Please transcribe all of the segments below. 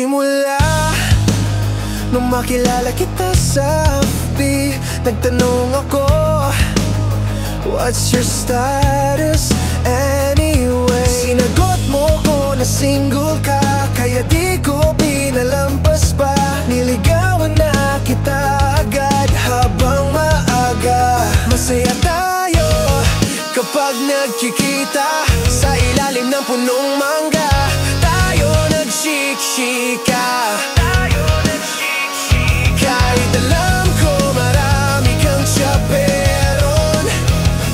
Simula nung makilala kita sa FB, nagtanong ako, what's your status anyway? Sinagot mo ko na single ka, kaya di ko pinalampas pa. Niligawan na kita agad habang maaga. Masaya tayo kapag nagkikita sa ilalim ng punong mangga. Tayo nagsiksika, kahit alam ko marami kang tsaperon.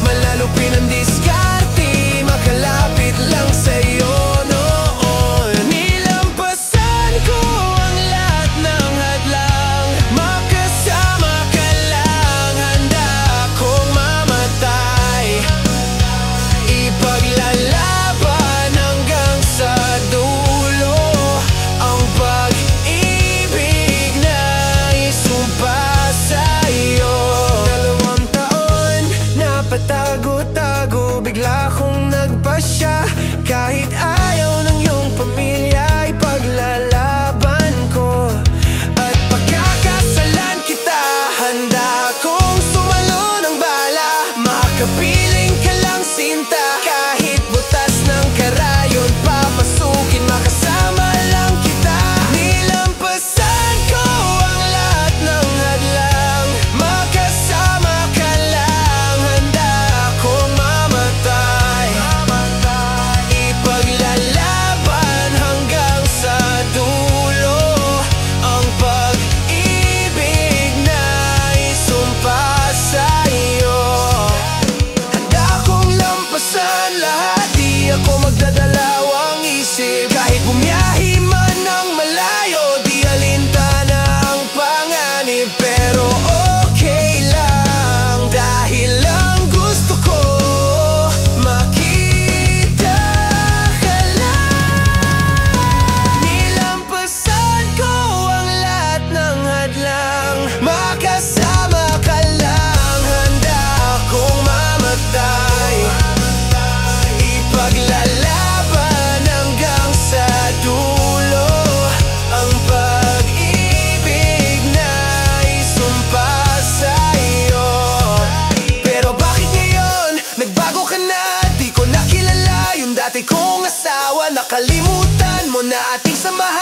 Malalupin ang diskarte, makalapit lang sa'yo noon. Nilampasan ko ang lahat ng hadlang, makasama ka lang, handa akong mamatay. Ipaglalaban hanggang sa dulo ang pag-ibig na isumpa sa'yo. 2 taon na patago-tago, bigla kong nagpasya. Kahit ayaw ng iyong pamilya, ipaglalaban ko at pagkakasalan kita. Handa akong sumalo ng bala, makapiling ka lang sinta. Kahit butas ng karayon, papasukin, makasama lang kita. Nilampasan ko ang lahat ng hadlang, makasama ka lang, handa akong mamatay. Ipaglalaban hanggang sa dulo ang pag-ibig na isumpa sa'yo. Handa akong lampasan lahat, di ako magdadalawang isip. Kahit bumiyahe man ng malayo, di alintana ang panganib. Pero okay lang, dahil lang gusto ko makita ka lang. Nilampasan ko ang lahat ng hadlang, makasama ka lang, handa akong mamatay. Ipaglalaban hanggang sa dulo ang pag-ibig na isumpa sa'yo. Pero bakit ngayon nagbago ka na? Di ko nakilala yung dati kong asawa. Nakalimutan mo na ating samahan.